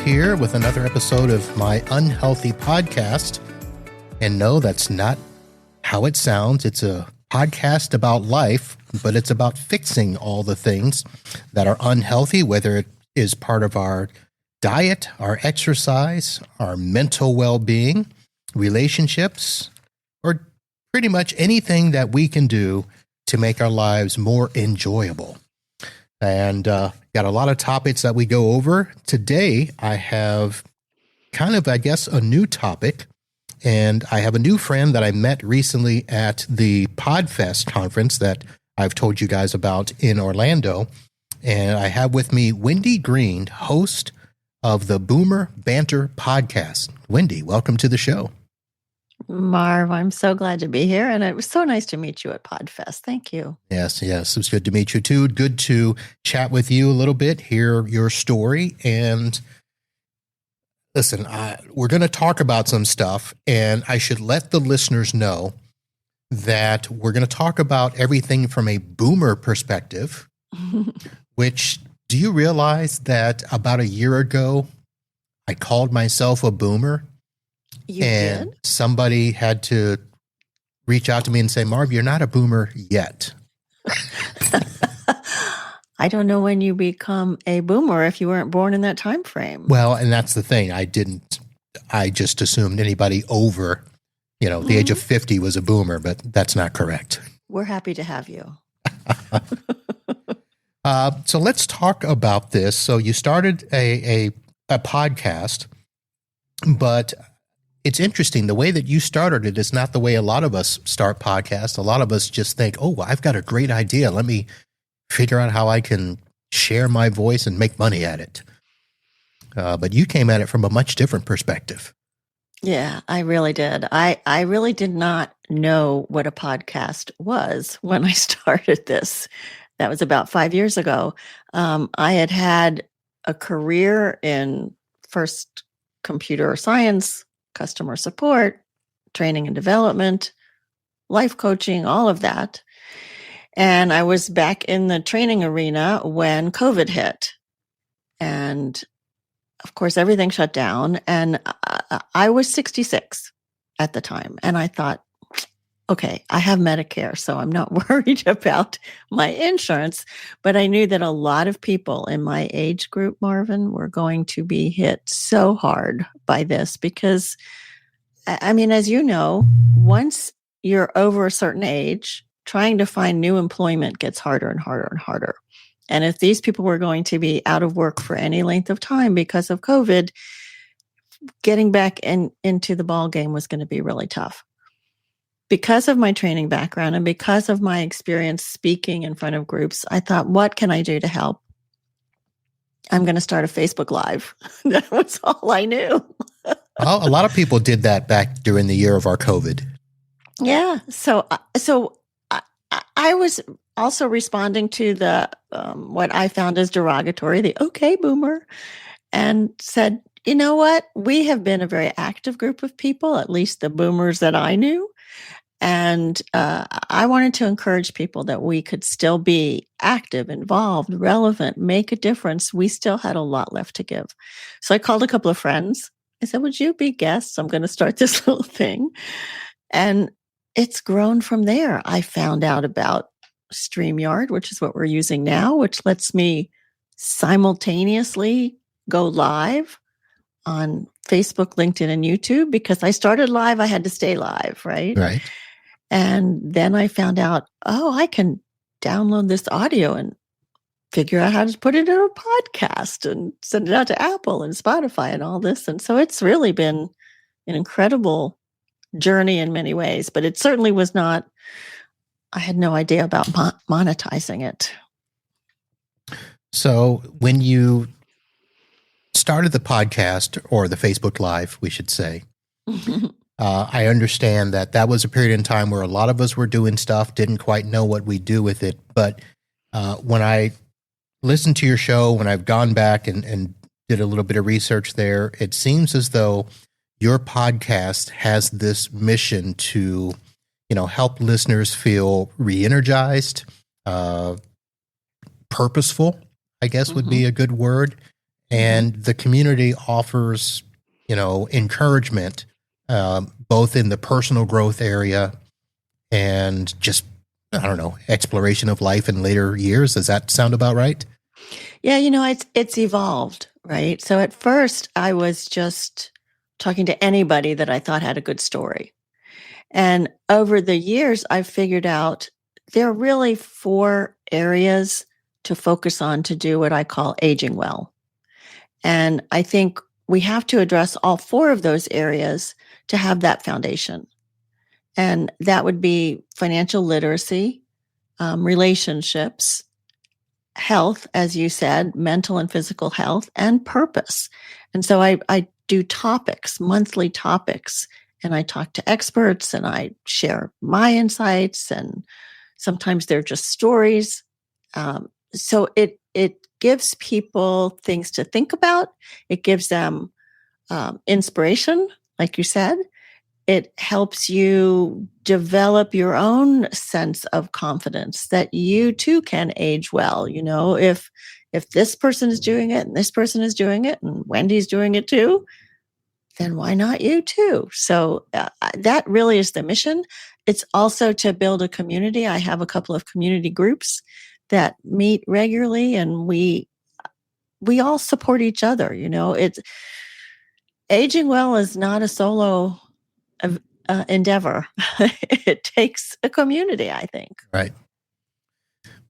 here with another episode of my unhealthy podcast. And no, that's not how it sounds. It's a podcast about life, but it's about fixing all the things that are unhealthy, whether it is part of our diet, our exercise, our mental well-being, relationships, or pretty much anything that we can do to make our lives more enjoyable. And got a lot of topics that we go over. Today, I have kind of, I guess, a new topic. And I have a new friend that I met recently at the PodFest conference that I've told you guys about in Orlando. And I have with me Wendy Green, host of the Banter podcast. Wendy, welcome to the show. Marv, I'm so glad to be here. And it was so nice to meet you at PodFest. Thank you. Yes. It was good to meet you too. Good to chat with you a little bit, hear your story. And listen, we're going to talk about some stuff, and I should let the listeners know that we're going to talk about everything from a boomer perspective, which, do you realize that about a year ago, I called myself a boomer? You and did? Somebody had to reach out to me and say, Marv, you're not a boomer yet. I don't know when you become a boomer if you weren't born in that time frame. Well, and that's the thing. I just assumed anybody over, the age of 50 was a boomer, but that's not correct. We're happy to have you. So let's talk about this. So you started a podcast, but it's interesting. The way that you started it is not the way a lot of us start podcasts. A lot of us just think, oh, I've got a great idea. Let me figure out how I can share my voice and make money at it. But you came at it from a much different perspective. Yeah, I really did. I really did not know what a podcast was when I started this. That was about 5 years ago. I had a career in first computer science, customer support, training and development, life coaching, all of that. And I was back in the training arena when COVID hit. And of course, everything shut down. And I was 66 at the time. And I thought, okay, I have Medicare, so I'm not worried about my insurance. But I knew that a lot of people in my age group, Marvin, were going to be hit so hard by this because, I mean, as you know, once you're over a certain age, trying to find new employment gets harder and harder and harder. And if these people were going to be out of work for any length of time because of COVID, getting back into the ball game was going to be really tough. Because of my training background and because of my experience speaking in front of groups, I thought, what can I do to help? I'm going to start a Facebook Live. That was all I knew. Well, a lot of people did that back during the year of our COVID. Yeah. So I was also responding to the what I found as derogatory, the okay boomer, and said, you know what? We have been a very active group of people, at least the boomers that I knew. And I wanted to encourage people that we could still be active, involved, relevant, make a difference. We still had a lot left to give. So I called a couple of friends. I said, would you be guests? I'm going to start this little thing. And it's grown from there. I found out about StreamYard, which is what we're using now, which lets me simultaneously go live on Facebook, LinkedIn, and YouTube. Because I started live, I had to stay live, right? Right. And then I found out, I can download this audio and figure out how to put it in a podcast and send it out to Apple and Spotify and all this. And so it's really been an incredible journey in many ways, but it certainly was not, I had no idea about monetizing it. So when you started the podcast, or the Facebook Live, we should say, I understand that was a period in time where a lot of us were doing stuff, didn't quite know what we'd do with it. But when I listened to your show, when I've gone back and did a little bit of research there, it seems as though your podcast has this mission to, help listeners feel re-energized, purposeful, I guess would be a good word, and the community offers, encouragement, both in the personal growth area and just, I don't know, exploration of life in later years. Does that sound about right? Yeah, it's evolved, right? So at first I was just talking to anybody that I thought had a good story. And over the years, I've figured out there are really 4 areas to focus on to do what I call aging well. And I think we have to address all 4 of those areas to have that foundation. And that would be financial literacy, relationships, health, as you said, mental and physical health, and purpose. And so I do topics, monthly topics, and I talk to experts and I share my insights, and sometimes they're just stories. So it gives people things to think about. It gives them inspiration, like you said. It helps you develop your own sense of confidence that you too can age well. If this person is doing it and this person is doing it and Wendy's doing it too, then why not you too? So that really is the mission. It's also to build a community. I have a couple of community groups that meet regularly, and we all support each other. It's aging well is not a solo endeavor. It takes a community, I think. Right.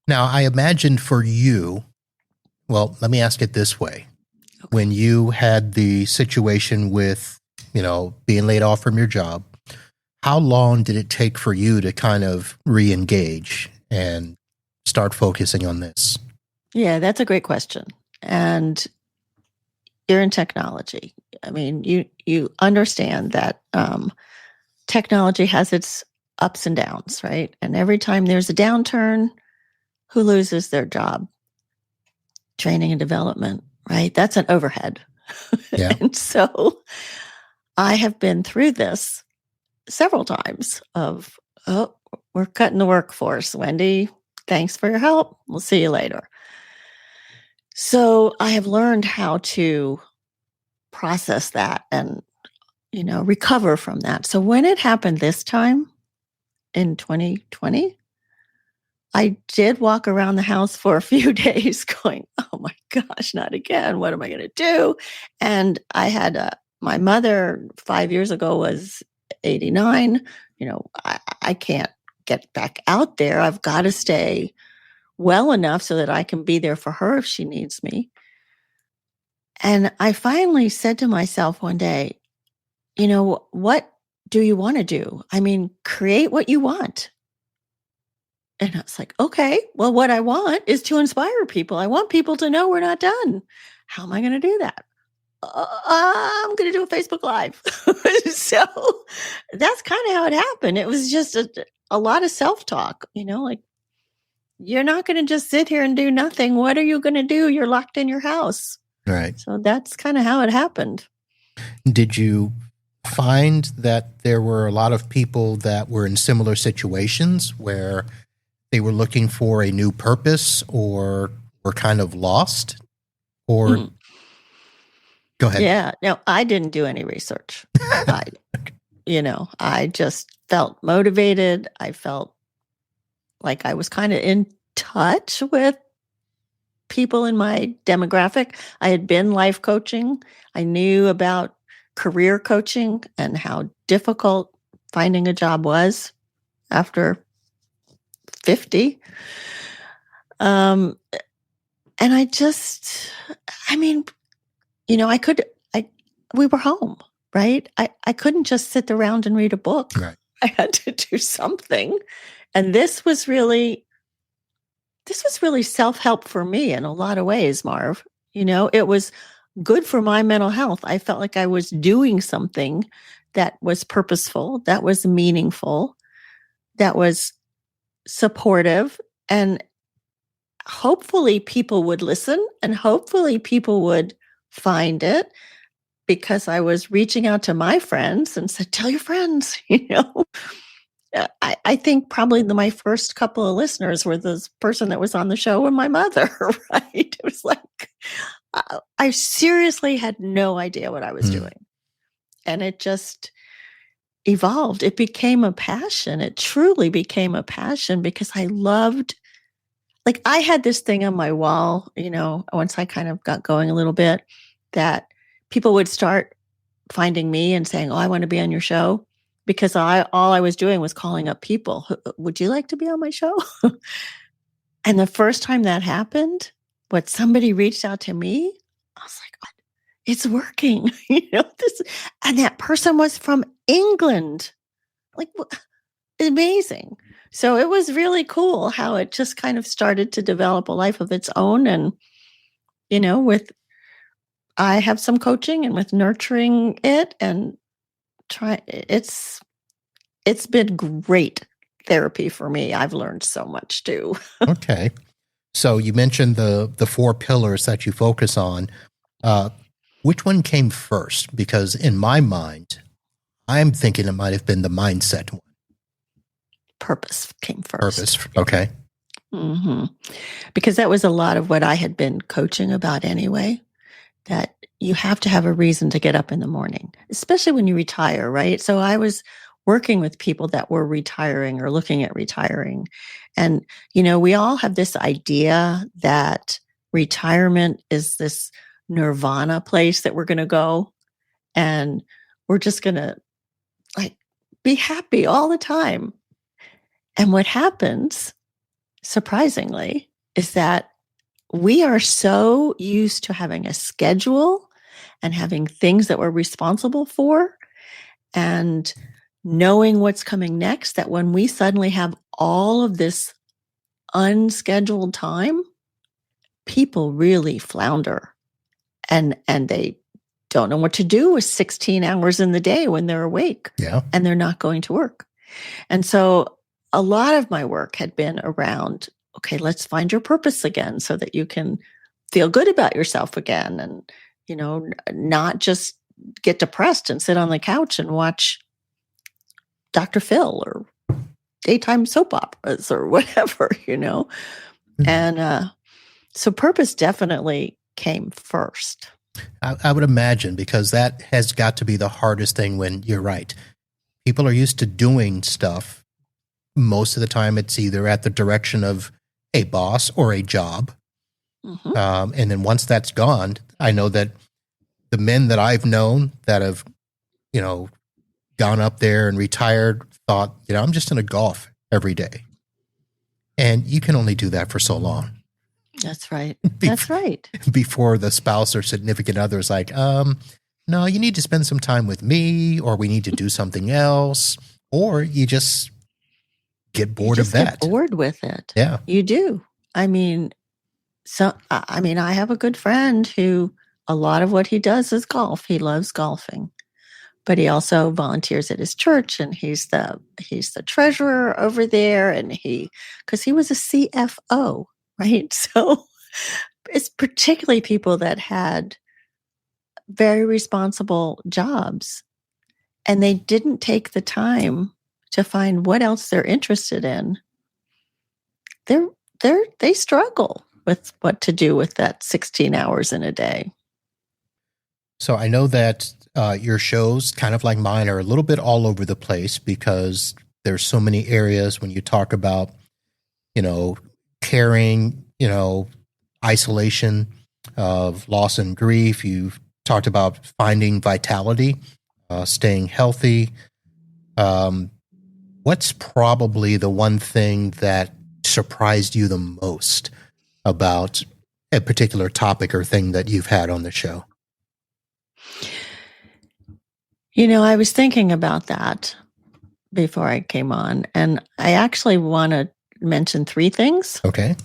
Now, I imagine for you, well, let me ask it this way. Okay. When you had the situation with, being laid off from your job, how long did it take for you to kind of re-engage and start focusing on this? Yeah, that's a great question. And you're in technology. I mean, you understand that technology has its ups and downs, right? And every time there's a downturn, who loses their job? Training and development, right? That's an overhead. Yeah. And so I have been through this several times of, we're cutting the workforce. Wendy, thanks for your help. We'll see you later. So I have learned how to process that and, recover from that. So when it happened this time in 2020, I did walk around the house for a few days going, oh my gosh, not again. What am I going to do? And I had my mother 5 years ago was 89. I can't get back out there. I've got to stay well enough so that I can be there for her if she needs me. And I finally said to myself one day, what do you want to do? I mean, create what you want. And I was like, okay, well, what I want is to inspire people. I want people to know we're not done. How am I going to do that? I'm going to do a Facebook Live. So that's kind of how it happened. It was just a lot of self-talk, like, you're not going to just sit here and do nothing. What are you going to do? You're locked in your house. Right. So that's kind of how it happened. Did you find that there were a lot of people that were in similar situations where they were looking for a new purpose or were kind of lost? Or Go ahead. Yeah. No, I didn't do any research. I just felt motivated. I felt like I was kind of in touch with people in my demographic. I had been life coaching. I knew about career coaching and how difficult finding a job was after 50. And we were home, right? I couldn't just sit around and read a book. Right. I had to do something. And this was really self-help for me in a lot of ways, Marv. It was good for my mental health. I felt like I was doing something that was purposeful, that was meaningful, that was supportive, and hopefully people would listen and hopefully people would find it, because I was reaching out to my friends and said, tell your friends, I think probably my first couple of listeners were this person that was on the show and my mother, right? It was like, I seriously had no idea what I was doing. And it just evolved. It became a passion. It truly became a passion because I loved, like, I had this thing on my wall, once I kind of got going a little bit, that people would start finding me and saying, "Oh, I want to be on your show." Because all I was doing was calling up people. Would you like to be on my show? And the first time that happened, somebody reached out to me, I was like, "Oh, it's working." And that person was from England. Like, amazing. So it was really cool how it just kind of started to develop a life of its own. And, I have some coaching, and with nurturing it and it's been great therapy for me. I've learned so much too. Okay. So you mentioned the four pillars that you focus on. Which one came first? Because in my mind, I'm thinking it might have been the mindset one. Purpose came first. Purpose. Okay. Mm-hmm. Because that was a lot of what I had been coaching about anyway, that you have to have a reason to get up in the morning, especially when you retire, right? So I was working with people that were retiring or looking at retiring. And, we all have this idea that retirement is this nirvana place that we're going to go, and we're just going to be happy all the time. And what happens, surprisingly, is that we are so used to having a schedule and having things that we're responsible for and knowing what's coming next, that when we suddenly have all of this unscheduled time, people really flounder and they don't know what to do with 16 hours in the day when they're awake. Yeah. And they're not going to work. And so a lot of my work had been around, okay, let's find your purpose again so that you can feel good about yourself again and, not just get depressed and sit on the couch and watch Dr. Phil or daytime soap operas or whatever, Mm-hmm. And so purpose definitely came first. I would imagine, because that has got to be the hardest thing when you're right. People are used to doing stuff. Most of the time, it's either at the direction of a boss or a job. Mm-hmm. And then once that's gone, I know that the men that I've known that have, gone up there and retired thought, I'm just going to golf every day. And you can only do that for so long. That's right. That's right. Before the spouse or significant other is like, no, you need to spend some time with me, or we need to do something else, or you just get bored of that. Get bored with it. Yeah. You do. I have a good friend who a lot of what he does is golf. He loves golfing, but he also volunteers at his church, and he's the treasurer over there. And because he was a CFO, right? So it's particularly people that had very responsible jobs, and they didn't take the time to find what else they're interested in. They struggle with what to do with that 16 hours in a day. So I know that your shows, kind of like mine, are a little bit all over the place because there's so many areas when you talk about, caring, isolation of loss and grief. You've talked about finding vitality, staying healthy. What's probably the one thing that surprised you the most about a particular topic or thing that you've had on the show? I was thinking about that before I came on, and I actually want to mention three things. Okay.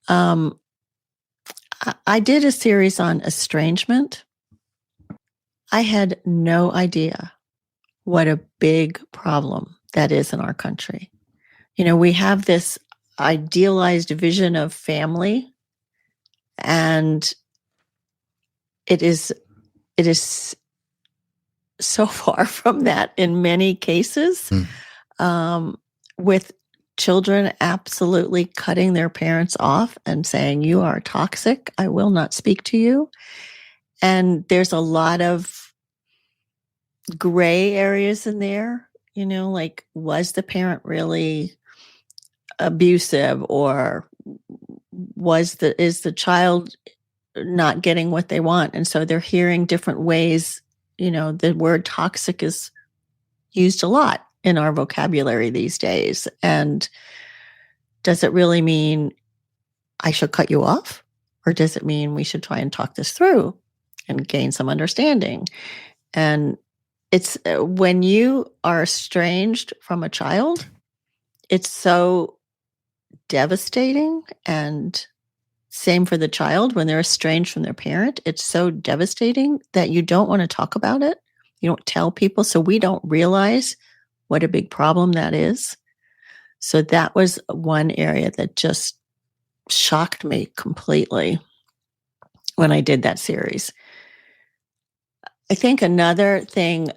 I did a series on estrangement. I had no idea what a big problem that is in our country. We have this idealized vision of family, and it is so far from that in many cases, with children absolutely cutting their parents off and saying, "You are toxic. I will not speak to you." And there's a lot of gray areas in there, like, was the parent really abusive, or is the child not getting what they want? And so they're hearing different ways. The word toxic is used a lot in our vocabulary these days. And does it really mean I should cut you off? Or does it mean we should try and talk this through and gain some understanding? And it's when you are estranged from a child, it's so devastating. And same for the child, when they're estranged from their parent, it's so devastating that you don't want to talk about it. You don't tell people. So we don't realize what a big problem that is. So that was one area that just shocked me completely when I did that series. I think another thing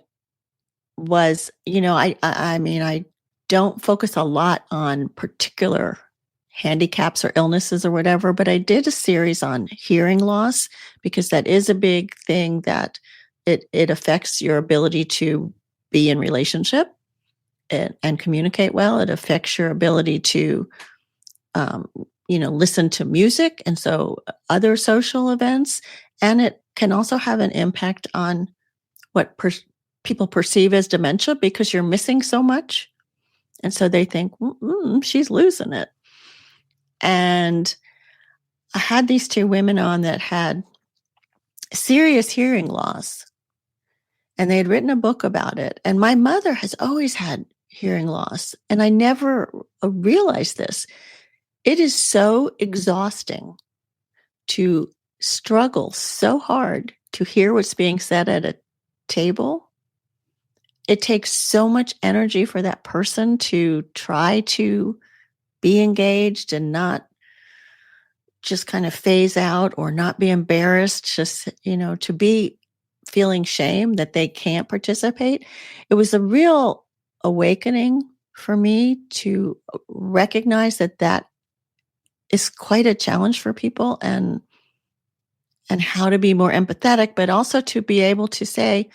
was, I don't focus a lot on particular handicaps or illnesses or whatever, but I did a series on hearing loss, because that is a big thing, that it affects your ability to be in relationship and communicate well. It affects your ability to, listen to music, and so other social events. And it can also have an impact on what people perceive as dementia, because you're missing so much. And so they think, she's losing it. And I had these two women on that had serious hearing loss, and they had written a book about it. And my mother has always had hearing loss, and I never realized this. It is so exhausting to struggle so hard to hear what's being said at a table. It takes so much energy for that person to try to be engaged and not just kind of phase out or not be embarrassed, just, to be feeling shame that they can't participate. It was a real awakening for me to recognize that is quite a challenge for people, and how to be more empathetic, but also to be able to say,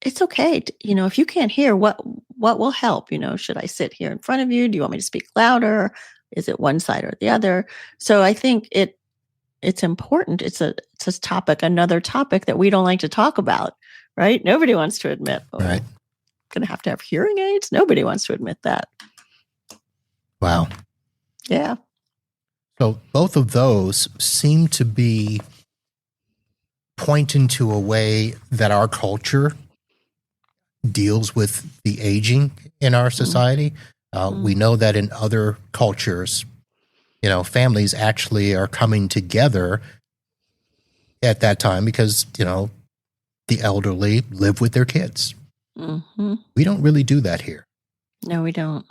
it's okay. If you can't hear, what will help? Should I sit here in front of you? Do you want me to speak louder? Is it one side or the other? So I think it's important. It's a topic, another topic that we don't like to talk about, right? Nobody wants to admit, right, I'm going to have hearing aids. Nobody wants to admit that. Wow. Yeah. So both of those seem to be pointing to a way that our culture deals with the aging in our society. We know that in other cultures, families actually are coming together at that time because, the elderly live with their kids. Mm-hmm. We don't really do that here. No, we don't.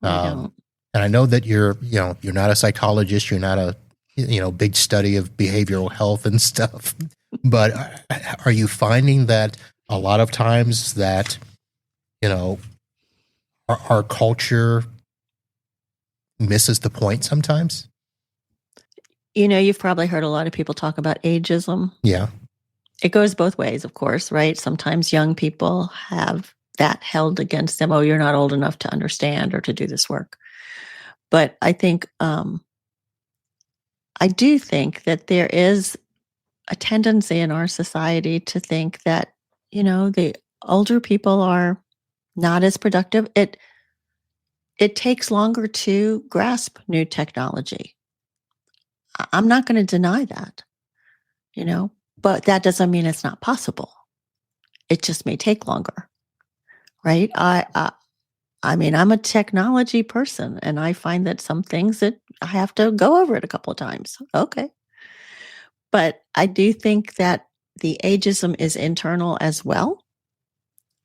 And I know that you're not a psychologist, you're not a, big study of behavioral health and stuff, but are you finding that a lot of times that, our culture misses the point sometimes? You've probably heard a lot of people talk about ageism. Yeah. It goes both ways, of course, right? Sometimes young people have that held against them. Oh, you're not old enough to understand or to do this work. But I think, I do think that there is a tendency in our society to think that, the older people are not as productive. It takes longer to grasp new technology. I'm not going to deny that, but that doesn't mean it's not possible. It just may take longer, right? I'm a technology person, and I find that some things that I have to go over it a couple of times. Okay. But I do think that the ageism is internal as well,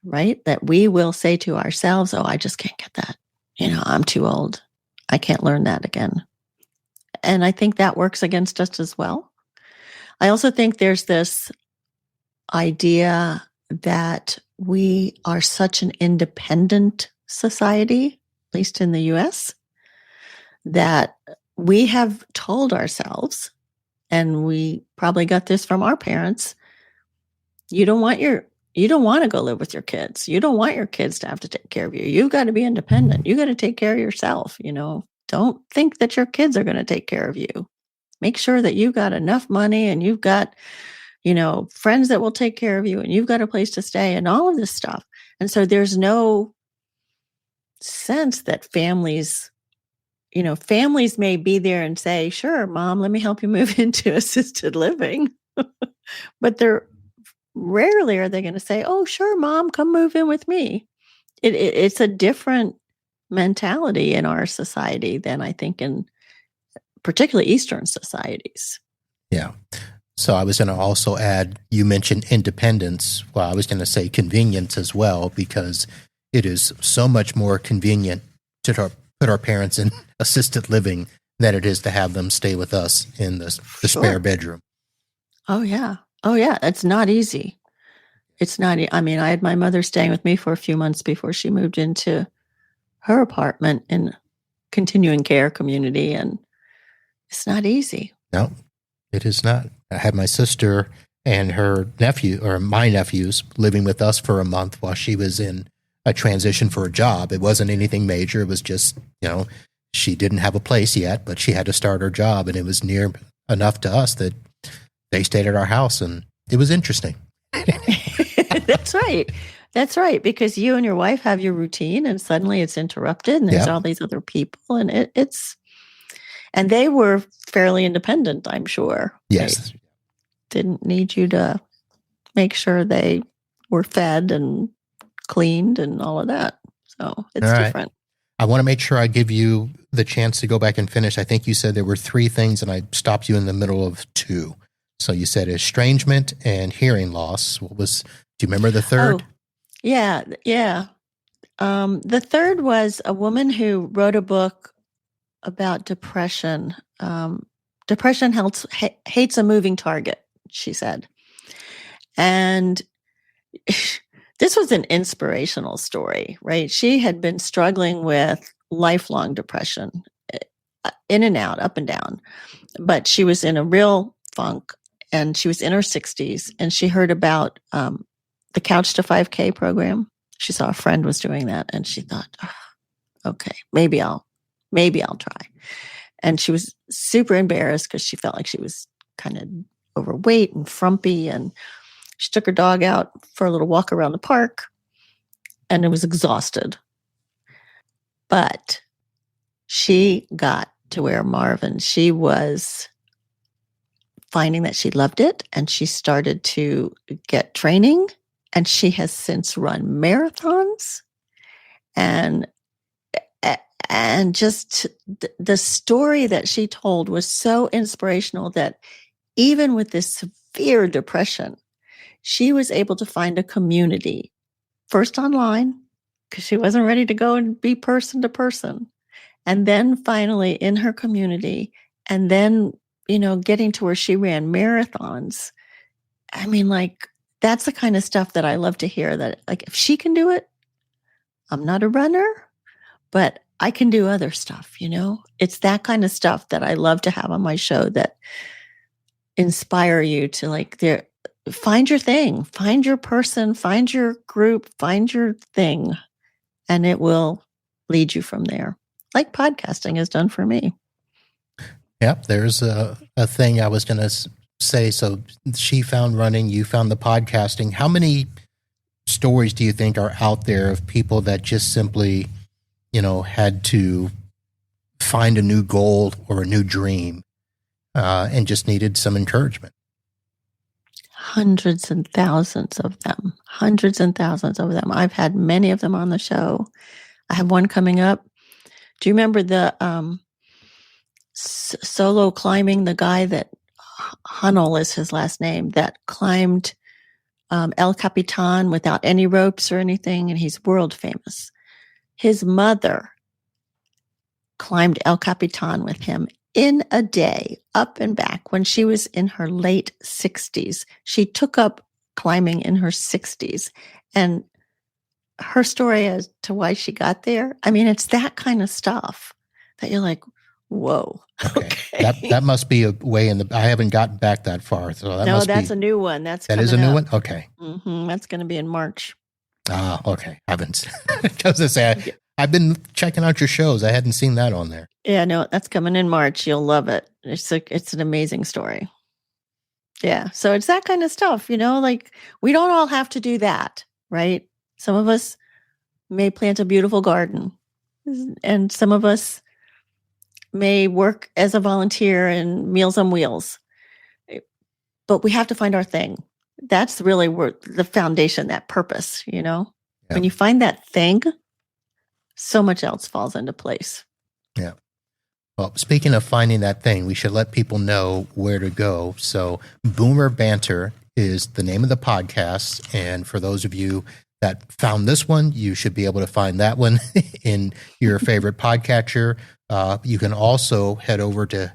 right? That we will say to ourselves, oh, I just can't get that. I'm too old. I can't learn that again. And I think that works against us as well. I also think there's this idea that we are such an independent society, at least in the US, that we have told ourselves, and we probably got this from our parents, you don't want to go live with your kids. You don't want your kids to have to take care of you. You've got to be independent. You got to take care of yourself. Don't think that your kids are going to take care of you. Make sure that you've got enough money and you've got, friends that will take care of you and you've got a place to stay and all of this stuff. And so there's no sense that families may be there and say, sure, Mom, let me help you move into assisted living. But rarely are they going to say, oh, sure, Mom, come move in with me. It's a different mentality in our society than I think in particularly Eastern societies. Yeah. So I was going to also add, you mentioned independence. Well, I was going to say convenience as well, because it is so much more convenient to put our parents in assisted living than it is to have them stay with us in the spare bedroom. Oh, yeah. Oh, yeah. It's not easy. It's not. I mean, I had my mother staying with me for a few months before she moved into her apartment in continuing care community, and it's not easy. No, it is not. I had my sister and her nephew, or my nephews, living with us for a month while she was in a transition for a job. It wasn't anything major. It was just, she didn't have a place yet, but she had to start her job, and it was near enough to us that they stayed at our house, and it was interesting. That's right. That's right. Because you and your wife have your routine and suddenly it's interrupted and there's all these other people, and and they were fairly independent, I'm sure. Yes. They didn't need you to make sure they were fed and cleaned and all of that. So it's different. I want to make sure I give you the chance to go back and finish. I think you said there were 3 things and I stopped you in the middle of 2. So you said estrangement and hearing loss. Do you remember the third? Oh, yeah. The third was a woman who wrote a book about depression. Depression hates a moving target, she said. And this was an inspirational story, right? She had been struggling with lifelong depression, in and out, up and down. But she was in a real funk, and she was in her 60s, and she heard about the Couch to 5K program. She saw a friend was doing that, and she thought, okay, maybe I'll try. And she was super embarrassed because she felt like she was kind of overweight and frumpy, and she took her dog out for a little walk around the park, and it was exhausted. But she got to where Marvin, she was finding that she loved it, and she started to get training, and she has since run marathons, and just the story that she told was so inspirational that even with this severe depression, she was able to find a community, first online, because she wasn't ready to go and be person to person, and then finally in her community, and then, getting to where she ran marathons. I mean, that's the kind of stuff that I love to hear, that if she can do it, I'm not a runner, but I can do other stuff, It's that kind of stuff that I love to have on my show, that inspire you to find your thing, find your person, find your group, find your thing, and it will lead you from there, like podcasting has done for me. Yep, there's a thing I was going to say. So she found running, you found the podcasting. How many stories do you think are out there of people that just simply, had to find a new goal or a new dream and just needed some encouragement? Hundreds and thousands of them. I've had many of them on the show. I have one coming up. Do you remember the solo climbing, the guy that Hunnell is his last name, that climbed El Capitan without any ropes or anything, and he's world famous. His mother climbed El Capitan with him in a day, up and back, when she was in her late 60s. She took up climbing in her 60s. And her story as to why she got there, I mean, it's that kind of stuff that you're like, Whoa. Okay. Okay. That must be a way I haven't gotten back that far. So that's a new one. That is a new up. one? Okay. That's going to be in March. Ah, okay. I haven't. I was going to say, I've been checking out your shows. I hadn't seen that on there. Yeah, no, that's coming in March. You'll love it. It's an amazing story. Yeah. So it's that kind of stuff, like we don't all have to do that, right? Some of us may plant a beautiful garden, and some of us may work as a volunteer in Meals on Wheels. But we have to find our thing. That's really where the foundation, that purpose, Yeah. When you find that thing, so much else falls into place. Yeah. Well, speaking of finding that thing, we should let people know where to go. So Boomer Banter is the name of the podcast. And for those of you that found this one, you should be able to find that one in your favorite podcatcher. You can also head over to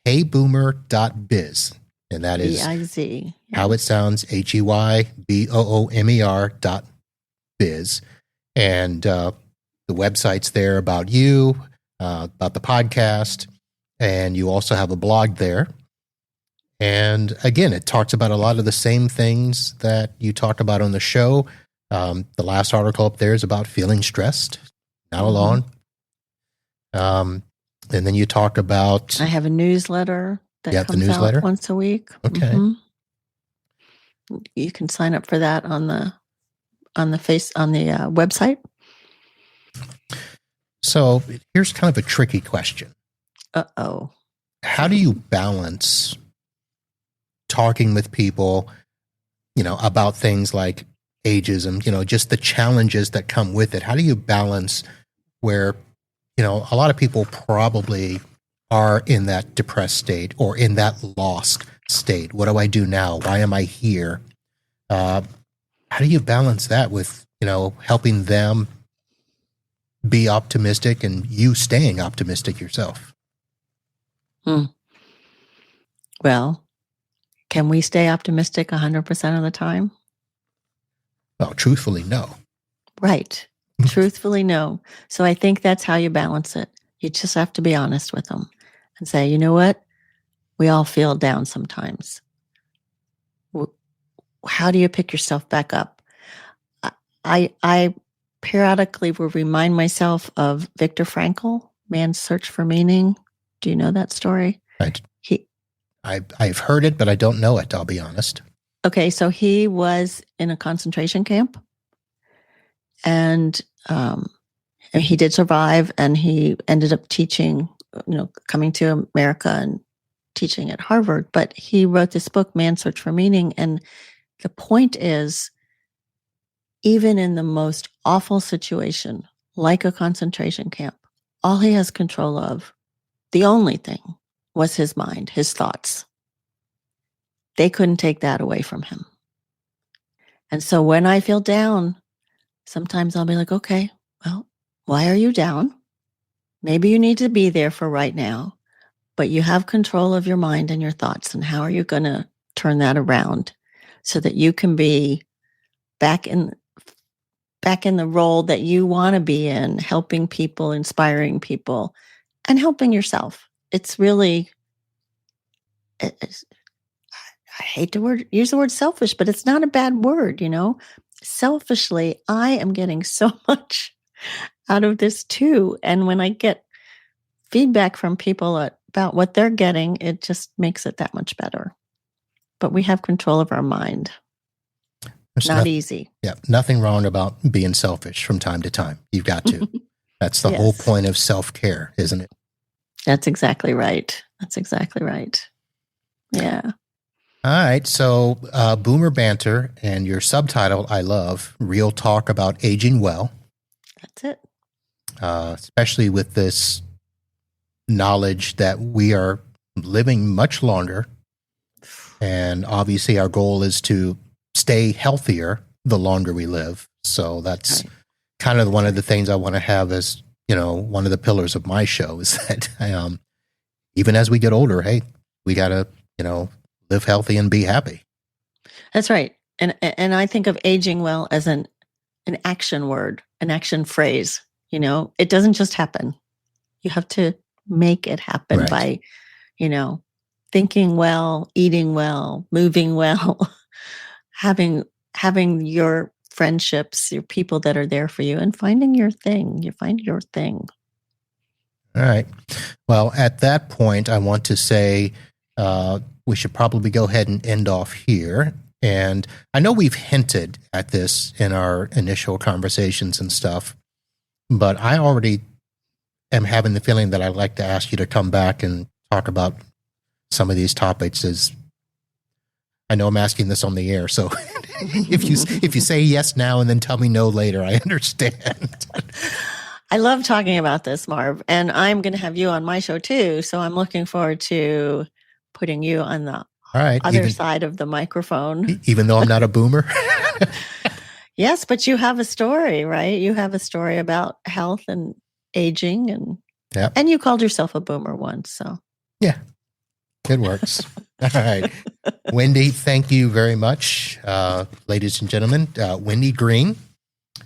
heyboomer.biz. And that is B-I-Z. how it sounds, HEYBOOMER.biz. And the website's there about you, about the podcast, and you also have a blog there. And again, it talks about a lot of the same things that you talk about on the show. The last article up there is about feeling stressed, not alone. And then you talk about... I have a newsletter that comes out once a week. Okay. You can sign up for that on the website. So here's kind of a tricky question. Uh-oh. How do you balance talking with people, about things like ageism, just the challenges that come with it? How do you balance where, a lot of people probably are in that depressed state or in that lost state? What do I do now? Why am I here? How do you balance that with, helping them be optimistic and you staying optimistic yourself? Well, can we stay optimistic 100% of the time? Well, truthfully, no. Right. Truthfully, no. So I think that's how you balance it. You just have to be honest with them and say, you know what? We all feel down sometimes. How do you pick yourself back up? I periodically will remind myself of Viktor Frankl, Man's Search for Meaning. Do you know that story? Right. I've heard it, but I don't know it, I'll be honest. Okay, so he was in a concentration camp, and he did survive, and he ended up teaching, coming to America and teaching at Harvard. But he wrote this book, Man's Search for Meaning, and the point is, even in the most awful situation, like a concentration camp, all he has control of, the only thing, was his mind, his thoughts. They couldn't take that away from him. And so when I feel down, sometimes I'll be like, okay, well, why are you down? Maybe you need to be there for right now, but you have control of your mind and your thoughts. And how are you going to turn that around so that you can be back in the role that you want to be in, helping people, inspiring people, and helping yourself? It's really, I hate to use the word selfish, but it's not a bad word, Selfishly, I am getting so much out of this too. And when I get feedback from people about what they're getting, it just makes it that much better. But we have control of our mind. It's not easy. Yeah, nothing wrong about being selfish from time to time. You've got to. That's the whole point of self-care, isn't it? That's exactly right. Yeah. All right. So Boomer Banter, and your subtitle, I love, Real Talk About Aging Well. That's it. Especially with this knowledge that we are living much longer. And obviously our goal is to stay healthier the longer we live. So that's kind of one of the things I want to have as, one of the pillars of my show is that even as we get older, hey, we got to, live healthy and be happy. That's right. And I think of aging well as an action word, an action phrase. It doesn't just happen. You have to make it happen Right. by, thinking well, eating well, moving well, having your friendships, your people that are there for you, and finding your thing. You find your thing. All right. Well, at that point, I want to say we should probably go ahead and end off here. And I know we've hinted at this in our initial conversations and stuff, but I already am having the feeling that I'd like to ask you to come back and talk about some of these topics. As I know I'm asking this on the air, so if you say yes now and then tell me no later, I understand. I love talking about this, Marv, and I'm going to have you on my show too. So I'm looking forward to putting you on the other side of the microphone. Even though I'm not a boomer? Yes, but you have a story, right? You have a story about health and aging, and you called yourself a boomer once. So yeah, it works. All right. Wendy, thank you very much. Ladies and gentlemen, Wendy Green,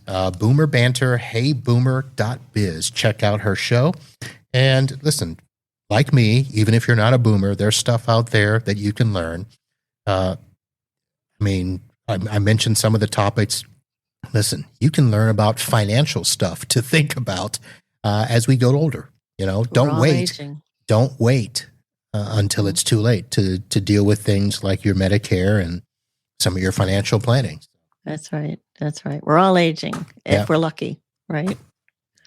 Boomer Banter, heyboomer.biz. Check out her show. And listen, like me, even if you're not a boomer, there's stuff out there that you can learn. I mentioned some of the topics. Listen, you can learn about financial stuff to think about as we get older. Don't wait. Aging. Don't wait until it's too late to deal with things like your Medicare and some of your financial planning. That's right. That's right. We're all aging if we're lucky, right?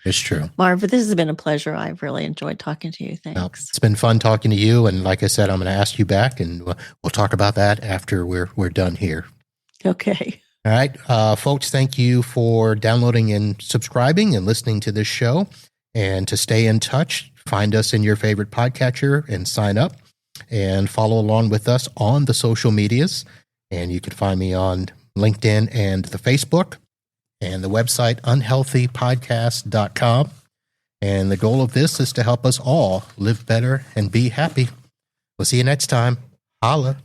It's true. Marv, this has been a pleasure. I've really enjoyed talking to you. Thanks. It's been fun talking to you. And like I said, I'm going to ask you back, and we'll talk about that after we're done here. Okay. All right. Folks, thank you for downloading and subscribing and listening to this show. And to stay in touch, find us in your favorite podcatcher and sign up and follow along with us on the social medias. And you can find me on LinkedIn and the Facebook and the website unhealthypodcast.com. And the goal of this is to help us all live better and be happy. We'll see you next time. Holla.